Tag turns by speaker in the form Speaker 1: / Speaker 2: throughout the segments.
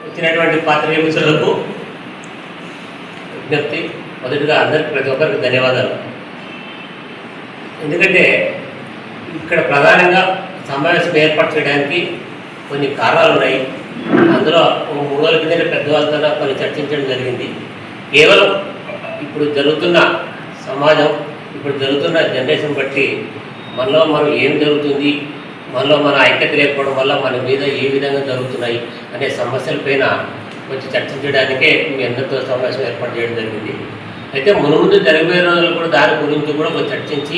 Speaker 1: వచ్చినటువంటి పాత్రికేయ మిత్రులకు విజ్ఞప్తి, మొదటిగా అందరికి ప్రతి ఒక్కరికి ధన్యవాదాలు. ఎందుకంటే ఇక్కడ ప్రధానంగా సమావేశం ఏర్పాటు చేయడానికి కొన్ని కారణాలు ఉన్నాయి. అందులో 3 రోజుల కింద పెద్దవాళ్ళతో కొన్ని చర్చించడం జరిగింది. కేవలం ఇప్పుడు జరుగుతున్న సమాజం, ఇప్పుడు జరుగుతున్న జనరేషన్ బట్టి మనలో ఏం జరుగుతుంది, మనలో మన ఐక్యత లేకపోవడం వల్ల మన మీద ఏ విధంగా జరుగుతున్నాయి అనే సమస్యలపైన కొంచెం చర్చించడానికే మీ అందరితో సమావేశం ఏర్పాటు చేయడం జరిగింది. అయితే ముందు జరగబోయే రోజులు కూడా దాని గురించి కూడా కొంచెం చర్చించి,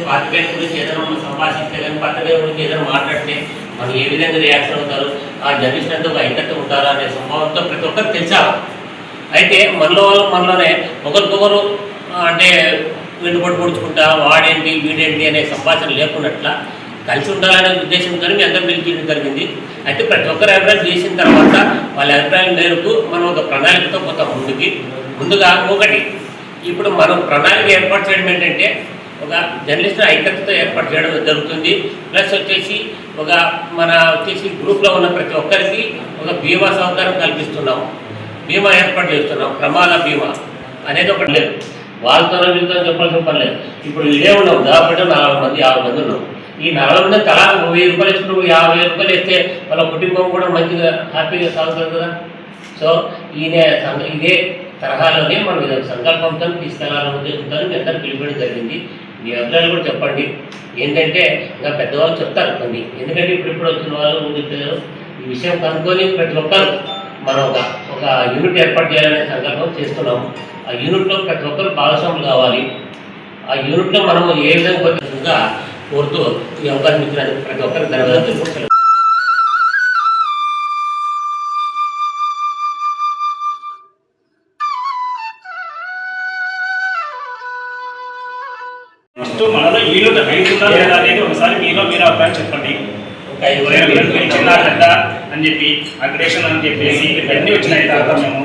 Speaker 1: పాత్రికేయుల గురించి ఏదైనా మనం సంభాషిస్తే కానీ పాత్రికేయుల గురించి ఏదైనా మాట్లాడితే మనం ఏ విధంగా రియాక్షన్ అవుతారు, ఆ జర్నలిస్ట్ అంతా ఒక ఐక్యత ఉంటారా అనే సంభావంతో ప్రతి ఒక్కరు తెలిసారు. అయితే మనలోనే ఒకరికొకరు అంటే వెన్నుపోటు పొడుచుకుంటా వాడేంటి వీడేంటి అనే సంభాషణ లేకున్నట్ల కలిసి ఉండాలనే ఉద్దేశంతో మీ అందరూ పిలిపించడం జరిగింది. అయితే ప్రతి ఒక్కరు అభిప్రాయం చేసిన తర్వాత వాళ్ళ అభిప్రాయం మేరకు మనం ఒక ప్రణాళికతో పోతాం ముందుగా ఒకటి ఇప్పుడు మనం ప్రణాళిక ఏర్పాటు చేయడం ఏంటంటే ఒక జర్నలిస్ట్ ఐక్యతతో ఏర్పాటు చేయడం జరుగుతుంది. ప్లస్ వచ్చేసి గ్రూప్లో ఉన్న ప్రతి ఒక్కరికి ఒక బీమా సౌకర్యం కల్పిస్తున్నాము, బీమా ఏర్పాటు చేస్తున్నాం. ప్రమాద బీమా అనేది ఒకటి లేదు, వాళ్ళతో వీళ్ళతో చెప్పాల్సిన పని లేదు. ఇప్పుడు ఇదే ఉన్నాం, దాదాపు 40 మంది 50 మంది ఉన్నాం. ఈ 40 మంది తలా 1000 రూపాయలు ఇచ్చుకుంటూ 50,000 రూపాయలు వేస్తే వాళ్ళ కుటుంబం కూడా మంచిగా హ్యాపీగా సాగుతుంది కదా. సో ఇదే తరహాలోనే మనం సంకల్పంతో తీసుకెళ్లాలనే ఉద్దేశంతో మీ అందరూ పిలిపడం జరిగింది. మీ అభిప్రాయాలు కూడా చెప్పండి. ఏంటంటే ఇంకా పెద్దవాళ్ళు చెప్తారు కొన్ని, ఎందుకంటే ఇప్పుడు వచ్చిన వాళ్ళు ఈ విషయం కనుక్కొని ప్రతి ఒక్కరు మనం ఒక యూనిట్ ఏర్పాటు చేయాలనే సంకల్పం చేస్తున్నాము. ఆ యూనిట్లో ప్రతి ఒక్కరు భాగస్వాములు కావాలి. ఆ యూనిట్లో మనం ఏ విధంగా కోరుతూ ఈ అవకాశం ఇచ్చినందుకు ప్రతి ఒక్కరికి ధన్యవాదాలు.
Speaker 2: మనలో యూనిట్ అవుతుందా లేదా అనేది ఒకసారి మీరు అభిప్రాయం చెప్పండి. పెద్ద అని చెప్పి అగ్రేషన్ అని చెప్పేసి ఇవన్నీ వచ్చినాయి తర్వాత మేము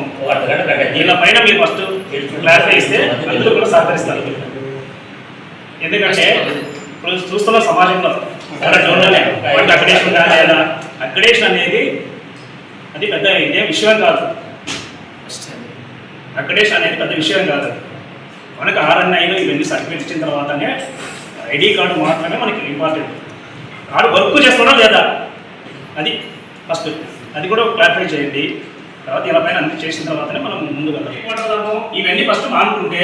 Speaker 2: దీని పైన మీరు ఫస్ట్ క్లారిఫై ఇస్తే అందరూ కూడా సహకరిస్తారు. ఎందుకంటే ఇప్పుడు చూస్తున్న సమాజంలో అగ్రేషన్ కానీ లేదా అగ్రేషన్ అనేది అది పెద్ద ఇదే విషయం కాదు. అగ్రేషన్ అనేది పెద్ద విషయం కాదు. మనకు RNIలో ఇవన్నీ సర్టిఫికేట్ ఇచ్చిన తర్వాతనే ఐడి కార్డు మాత్రమే మనకి ఇంపార్టెంట్. కార్డు వర్క్ చేస్తున్నా లేదా అది ఫస్ట్, అది కూడా క్లారిఫై చేయండి. తర్వాత ఇలా పైన అన్ని చేసిన తర్వాతనే మనం ముందుకు వెళ్తాము. ఇవన్నీ ఫస్ట్ మానుకుంటే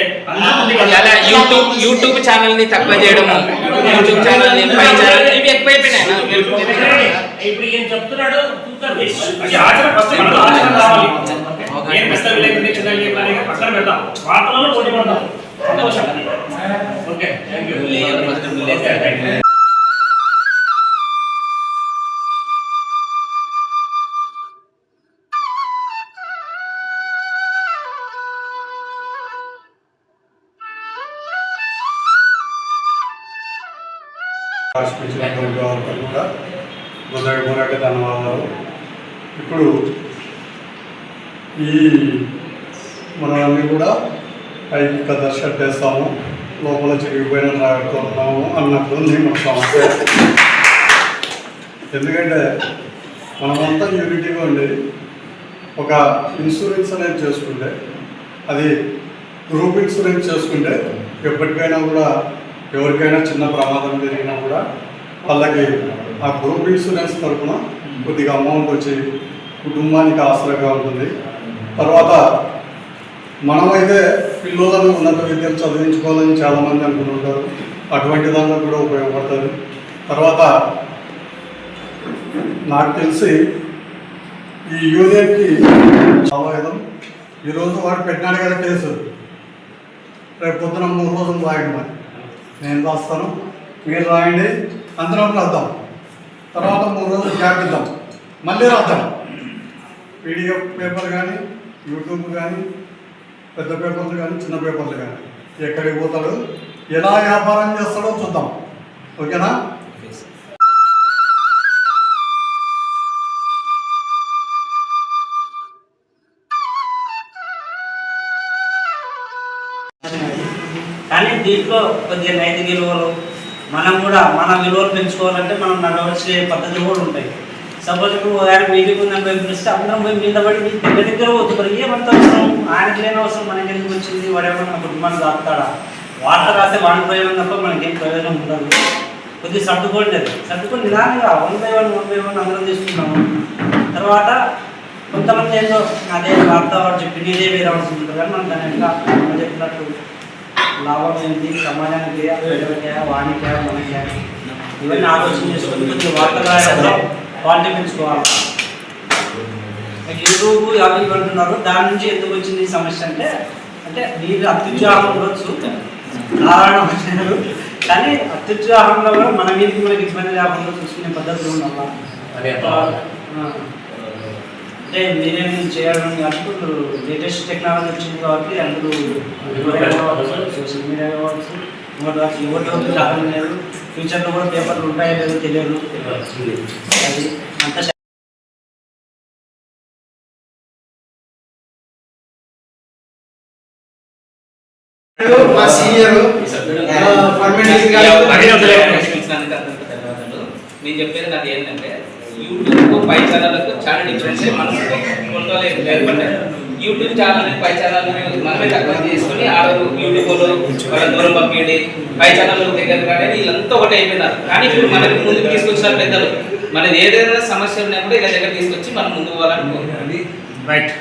Speaker 3: యూట్యూబ్ ఛానల్ ని తక్కువ చేయడం, యూట్యూబ్ ఛానల్ ని పై ఛానల్ ఇవి ఎక్కువైపోయినాయి.
Speaker 1: ఇప్పుడు ఏం చెప్తున్నాడు
Speaker 2: ఆచరణ ఫస్ట్ ఆచరణ కావాలి. ఏం పెద్ద విలేకరులు చిన్న విలేకరులు పక్కన పెడతాం, వార్తలలో పోటీ పడతాం. సంతోషం.
Speaker 1: Okay, thank you.
Speaker 4: రాష్ట్రీయ కూడా మొదటి ధన్యవాదాలు. ఇప్పుడు మనల్ని కూడా పైకి పెద్ద షర్ట్ వేస్తాము, లోపల చిరిగిపోయిన తాగుతున్నాము అన్నప్పుడు మన సమస్య. ఎందుకంటే మనమంతా యూనిటీగా ఉండేది. ఒక ఇన్సూరెన్స్ అనేది చేసుకుంటే, అది గ్రూప్ ఇన్సూరెన్స్ చేసుకుంటే ఎప్పటికైనా కూడా ఎవరికైనా చిన్న ప్రమాదం జరిగినా కూడా వాళ్ళకి ఆ గ్రూప్ ఇన్సూరెన్స్ తరఫున కొద్దిగా అమౌంట్ వచ్చి కుటుంబానికి ఆసరాగా ఉంటుంది. తర్వాత మనమైతే పిల్లలను ఉన్నత విద్యలు చదివించుకోవాలని చాలామంది అనుకుంటుంటారు, అటువంటి దాంట్లో కూడా ఉపయోగపడుతుంది. తర్వాత నాకు తెలిసి ఈ యూనియన్కి చాలా విధం ఈరోజు వాడు పెట్టినాడు కదా కేసు, రేపు పొద్దున 3 రోజులు రాయండి. మరి నేను రాస్తాను, మీరు రాయండి, అందరం రాద్దాం. తర్వాత 3 రోజులు గ్యాప్ ఇద్దాం, మళ్ళీ రాద్దాం. పీడిఎఫ్ పేపర్ కానీ, యూట్యూబ్ కానీ, పెద్ద పేపర్లు కానీ, చిన్న పేపర్లు కానీ, ఎక్కడికి పోతాడు, ఎలా వ్యాపారం చేస్తాడో చూద్దాం. ఓకేనా?
Speaker 5: కానీ దీంట్లో కొద్దిగా నైతిక విలువలు, మనం కూడా మన విలువలు పెంచుకోవాలంటే మనం నడవలసిన పద్ధతులు కూడా ఉంటాయి. సపోజ్ ఇప్పుడు ఆయన మీటింగ్ ఉందని పోయి పిలిస్తే అందరం పోయి మీద పడి దగ్గర వద్దు, మరి ఏమంత అవసరం, ఆయనకి లేని అవసరం మనకి ఎందుకు వచ్చింది, వాడేమన్నా కుటుంబాన్ని దాపుతాడా, వార్త రాస్తే వాడిని ప్రయోజనం తప్ప మనకేం ప్రయోజనం ఉండదు. కొద్దిగా సర్దుకోండి, సర్దుకొని నిదానంగా 1 by 1 అందరం తీసుకున్నాము. తర్వాత కొంతమంది ఏదో అదే వార్త వాడు చెప్పి నేనే వేరే అవసరం ఉంటుంది, కానీ మనం దాని ఎట్లా మనం చెప్పినట్టు లాభం ఏంటి, సమాజానికి ప్రజలకే, వాణికే, మనకే, ఇవన్నీ ఆలోచన చేసుకొని కొద్దిగా వార్తలు రాయడంలో క్వాలిటీ పెంచుకోవాలి. యూట్యూబ్ అవి అంటున్నారు, దాని నుంచి ఎందుకు వచ్చింది ఈ సమస్య అంటే, మీరు అత్యుత్సాహం ఉండొచ్చు, కారణం వచ్చినారు, కానీ అత్యుత్సాహంలో కూడా మన మీదకి మనకి ఇబ్బంది లేకుండా చూసుకునే పద్ధతులు ఉండాలి. అంటే మీరేం చేయాలని అనుకుంటూ లేటెస్ట్ టెక్నాలజీ వచ్చింది కాబట్టి అందరూ సోషల్ మీడియా కావచ్చు, యువత రావడం లేదు, ఫ్యూచర్లో కూడా పేపర్లు ఉంటాయో లేదో తెలియదు. అది అంత
Speaker 3: మా సీనియర్ నేను చెప్పేది నాది ఏంటంటే, యూట్యూబ్ పై ఛానళ్ళకు చాలా డిఫరెన్స్ మనం కొనుక్కోలేదు. లేకపోతే యూట్యూబ్ ఛానల్ పై ఛానల్ మనమే తక్కువ చేసుకుని ఆడరు యూట్యూబ్లో వాళ్ళ దూరం పంపించండి, పై ఛానల్ దగ్గర కానీ వీళ్ళంతా ఒకటి అయిపోయినారు. కానీ ఇప్పుడు మనకి ముందుకు తీసుకొచ్చిన పెద్దలు, మనది ఏదైనా సమస్య ఉన్నప్పుడు ఇలా దగ్గర తీసుకొచ్చి మనం ముందుకు పోవాలనుకుంటున్నాం.
Speaker 2: రైట్.